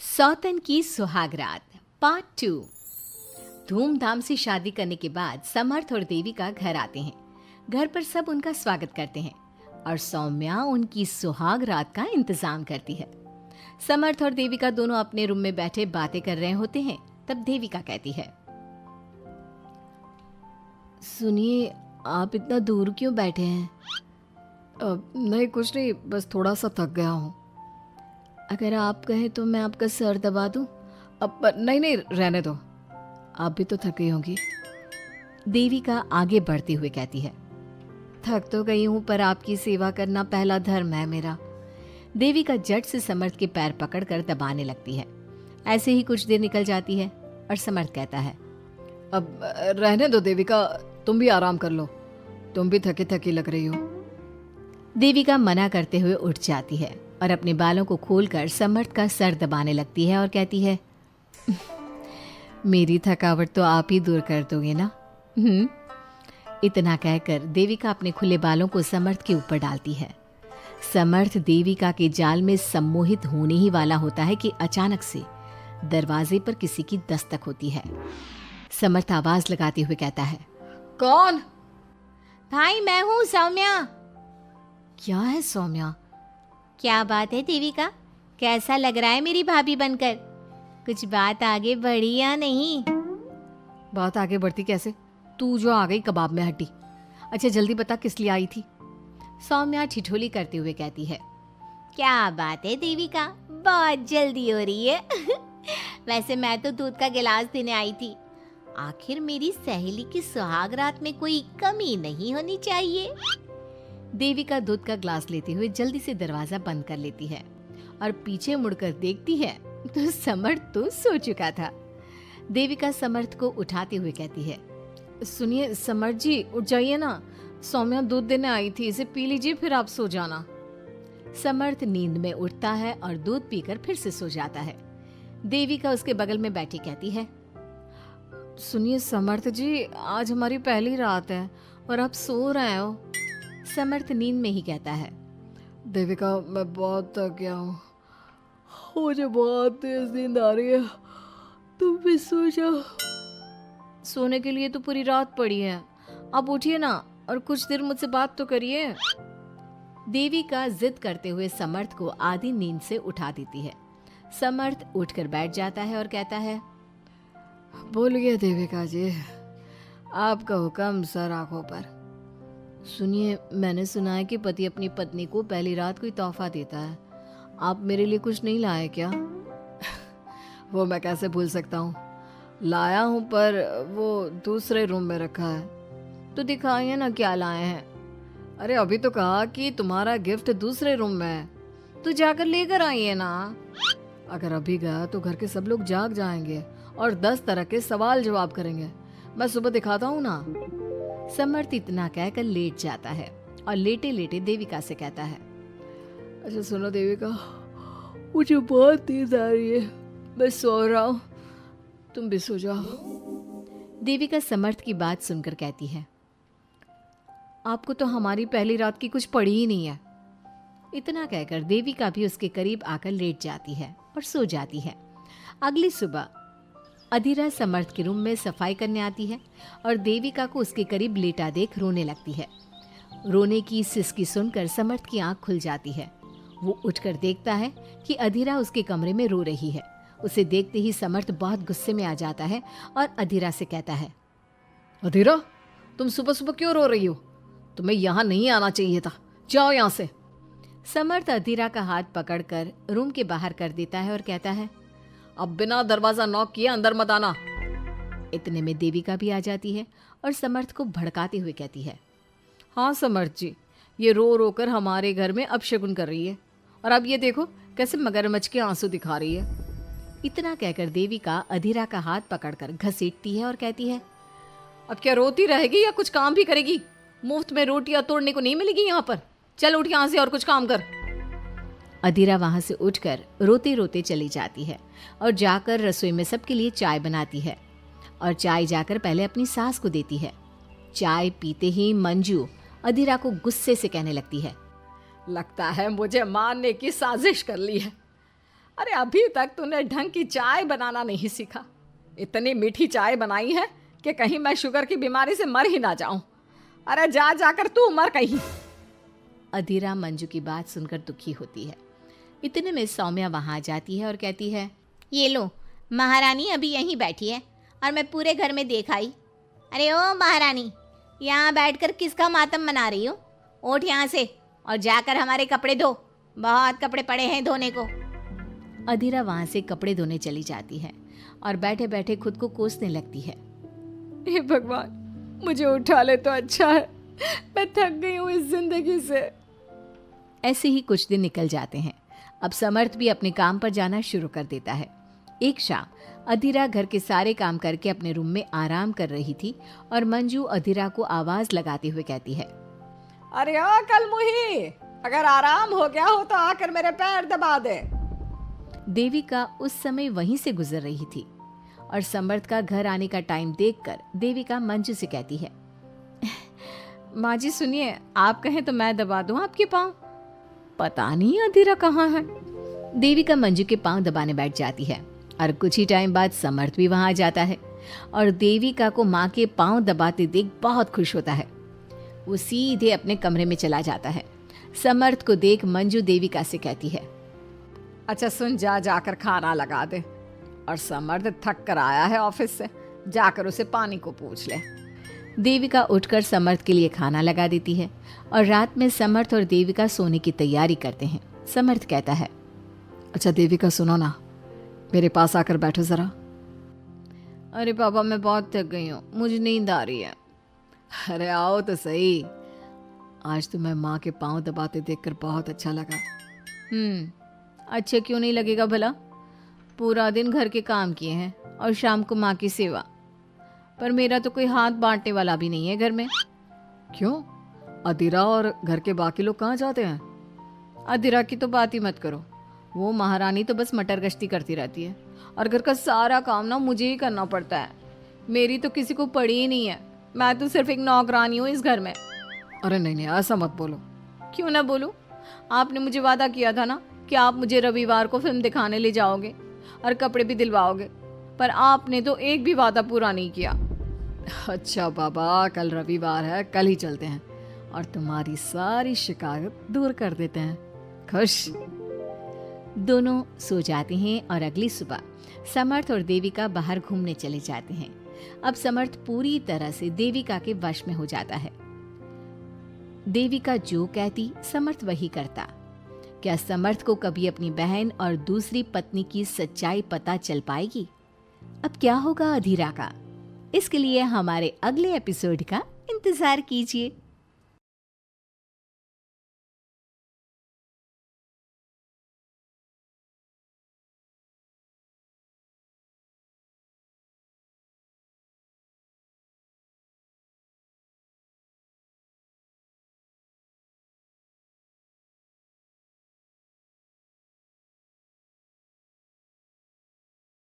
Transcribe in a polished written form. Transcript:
सौतन की सुहागरात पार्ट 2। धूमधाम से शादी करने के बाद समर्थ और देविका घर आते हैं। घर पर सब उनका स्वागत करते हैं और सौम्या उनकी सुहाग रात का इंतजाम करती है। समर्थ और देविका दोनों अपने रूम में बैठे बातें कर रहे होते हैं। तब देविका कहती है, सुनिए, आप इतना दूर क्यों बैठे हैं? नहीं, कुछ नहीं, बस थोड़ा सा थक गया हूँ। अगर आप कहें तो मैं आपका सर दबा दूं? अब नहीं, रहने दो, आप भी तो थक गई होंगी। देविका आगे बढ़ते हुए कहती है, थक तो गई हूं पर आपकी सेवा करना पहला धर्म है मेरा। देविका झट से समर्थ के पैर पकड़कर दबाने लगती है। ऐसे ही कुछ देर निकल जाती है और समर्थ कहता है, अब रहने दो देविका, तुम भी आराम कर लो, तुम भी थकी थकी लग रही हो। देविका मना करते हुए उठ जाती है और अपने बालों को खोलकर समर्थ का सर दबाने लगती है और कहती है, मेरी थकावट तो आप ही दूर कर दोगे ना? इतना कहकर देविका अपने खुले बालों को समर्थ के ऊपर डालती है। समर्थ देविका के जाल में सम्मोहित होने ही वाला होता है कि अचानक से दरवाजे पर किसी की दस्तक होती है। समर्थ आवाज लगाते हुए कहता है, कौन? भाई, मैं हूँ सौम्या। क्या है सौम्या? क्या बात है देविका, कैसा लग रहा है मेरी भाभी बनकर? कुछ बात आगे बढ़ी या नहीं? बात आगे बढ़ती कैसे? तू जो आ गई कबाब में हड्डी। अच्छा जल्दी बता, किस लिए आई थी? सौम्या ठिठोली करते हुए कहती है, क्या बात है देविका, बहुत जल्दी हो रही है। वैसे मैं तो दूध का गिलास देने आई थी। आखिर मेरी सहेली की सुहाग रात में कोई कमी नहीं होनी चाहिए। देविका दूध का ग्लास लेते हुए जल्दी से दरवाजा बंद कर लेती है और पीछे मुड़कर देखती है तो समर्थ तो सो चुका था। देविका समर्थ को उठाते हुए कहती है, सुनिए समर्थ जी, उठ जाइए ना, सौम्या दूध देने आई थी, इसे पी लीजिए फिर आप सो जाना। समर्थ नींद में उठता है और दूध पीकर फिर से सो जाता है। देविका उसके बगल में बैठी कहती है, सुनिए समर्थ जी, आज हमारी पहली रात है और आप सो रहे हो। समर्थ नींद में ही कहता है, देविका मैं बहुत थक गया हूँ, मुझे बहुत तेज नींद आ रही है, तुम भी सो जाओ। सोने के लिए तो पूरी रात पड़ी है, आप उठिए ना और कुछ देर मुझसे बात तो करिए। देविका जिद करते हुए समर्थ को आधी नींद से उठा देती है। समर्थ उठकर बैठ जाता है और कहता है, बोलिए देविका जी, आपका हुक्म सर आंखों पर। सुनिए, मैंने सुना है कि पति अपनी पत्नी को पहली रात कोई तोहफा देता है, आप मेरे लिए कुछ नहीं लाए क्या? वो मैं कैसे भूल सकता हूँ, लाया हूँ पर वो दूसरे रूम में रखा है। तो दिखाइए ना क्या लाए हैं। अरे अभी तो कहा कि तुम्हारा गिफ्ट दूसरे रूम में है, तो जाकर लेकर आइए ना। अगर अभी गया तो घर के सब लोग जाग जाएंगे और 10 तरह के सवाल जवाब करेंगे, मैं सुबह दिखाता हूँ ना। समर्थ इतना कहकर लेट जाता है और लेटे लेटे देविका से कहता है, अच्छा सुनो देविका, मुझे बहुत नींद आ रही है, मैं सो रहा हूँ, तुम भी सो जाओ। देविका समर्थ की बात सुनकर कहती है, आपको तो हमारी पहली रात की कुछ पड़ी ही नहीं है। इतना कहकर देविका भी उसके करीब आकर लेट जाती है और सो जाती है। अगली सुबह अधीरा समर्थ के रूम में सफाई करने आती है और देविका को उसके करीब लेटा देख रोने लगती है। रोने की सिसकी सुनकर समर्थ की आंख खुल जाती है। वो उठकर देखता है कि अधीरा उसके कमरे में रो रही है। उसे देखते ही समर्थ बहुत गुस्से में आ जाता है और अधीरा से कहता है, अधीरा, तुम सुबह सुबह क्यों रो रही हो? तुम्हें यहाँ नहीं आना चाहिए था, जाओ यहाँ से। समर्थ अधीरा का हाथ पकड़कर रूम के बाहर कर देता है और कहता है, अब बिना दरवाजा नॉक किए अंदर मत आना। इतने में देविका भी आ जाती है और समर्थ को भड़काते हुए कहती है, हाँ समर्थ जी, ये रो रो कर हमारे घर में अपशगुन कर रही है और अब ये देखो कैसे मगरमच्छ के आंसू दिखा रही है। इतना कहकर देविका अधीरा का हाथ पकड़कर घसीटती है और कहती है, अब क्या रोती रहेगी या कुछ काम भी करेगी? मुफ्त में रोटियां तोड़ने को नहीं मिलेगी यहाँ पर, चल उठ यहाँ से और कुछ काम कर। अधीरा वहां से उठकर रोते रोते चली जाती है और जाकर रसोई में सबके लिए चाय बनाती है और चाय जाकर पहले अपनी सास को देती है। चाय पीते ही मंजू अधीरा को गुस्से से कहने लगती है, लगता है मुझे मारने की साजिश कर ली है। अरे अभी तक तूने ढंग की चाय बनाना नहीं सीखा। इतनी मीठी चाय बनाई है कि कहीं मैं शुगर की बीमारी से मर ही ना जाऊं। अरे जा जाकर तू मर कहीं। अधीरा मंजू की बात सुनकर दुखी होती है। इतने में सौम्या वहां आ जाती है और कहती है, ये लो, महारानी अभी यहीं बैठी है और मैं पूरे घर में देख आई। अरे ओ महारानी, यहाँ बैठकर किसका मातम मना रही हो? उठ यहाँ से और जाकर हमारे कपड़े धो, बहुत कपड़े पड़े हैं धोने को। अधीरा वहां से कपड़े धोने चली जाती है और बैठे बैठे खुद को कोसने लगती है। हे भगवान, मुझे उठा ले तो अच्छा है, मैं थक गई हूँ इस जिंदगी से। ऐसे ही कुछ दिन निकल जाते हैं। अब समर्थ भी अपने काम पर जाना शुरू कर देता है। एक शाम अधीरा घर के सारे काम करके अपने रूम में आराम कर रही थी और मंजू अधीरा को आवाज लगाते हुए कहती है, अरे ओ कलमुही, अगर आराम हो गया हो तो आकर मेरे पैर दबा दे। देविका उस समय वहीं से गुजर रही थी और समर्थ का घर आने का टाइम देखकर देविका मंजू से कहती है, माँ जी सुनिए, आप कहें तो मैं दबा दूं आपके पाँव। पता नहीं अधीरा कहाँ है। देविका मंजू के पांव दबाने बैठ जाती है और कुछ ही टाइम बाद समर्थ भी वहां आ जाता है और देविका को माँ के पांव दबाते देख बहुत खुश होता है। वो सीधे अपने कमरे में चला जाता है। समर्थ को देख मंजू देविका से कहती है, अच्छा सुन, जा जाकर खाना लगा दे, और समर्थ थक कर आया है ऑफिस से, जाकर उसे पानी को पूछ ले। देविका उठकर समर्थ के लिए खाना लगा देती है और रात में समर्थ और देविका सोने की तैयारी करते हैं। समर्थ कहता है, अच्छा देविका सुनो ना, मेरे पास आकर बैठो जरा। अरे पापा, मैं बहुत थक गई हूँ, मुझे नींद आ रही है। अरे आओ तो सही, आज तो मैं माँ के पाँव दबाते देखकर बहुत अच्छा लगा। अच्छा क्यों नहीं लगेगा भला? पूरा दिन घर के काम किए हैं और शाम को माँ की सेवा, पर मेरा तो कोई हाथ बांटने वाला भी नहीं है घर में। क्यों? अधीरा और घर के बाकी लोग कहाँ जाते हैं? अधीरा की तो बात ही मत करो, वो महारानी तो बस मटर गश्ती करती रहती है और घर का सारा काम ना मुझे ही करना पड़ता है। मेरी तो किसी को पड़ी ही नहीं है, मैं तो सिर्फ एक नौकरानी हूँ इस घर में। अरे नहीं, ऐसा मत बोलो। क्यों ना बोलूँ? आपने मुझे वादा किया था ना कि आप मुझे रविवार को फिल्म दिखाने ले जाओगे और कपड़े भी दिलवाओगे, पर आपने तो एक भी वादा पूरा नहीं किया। अच्छा बाबा, कल रविवार है, कल ही चलते हैं और तुम्हारी सारी शिकायत दूर कर देते हैं। खुश? दोनों सो जाते हैं और अगली सुबह समर्थ और देविका बाहर घूमने चले जाते हैं। अब समर्थ पूरी तरह से देविका के वश में हो जाता है। देविका जो कहती समर्थ वही करता। क्या समर्थ को कभी अपनी बहन और दूसरी पत्नी की सच्चाई पता चल पाएगी? अब क्या होगा अधीरा का? इसके लिए हमारे अगले एपिसोड का इंतजार कीजिए।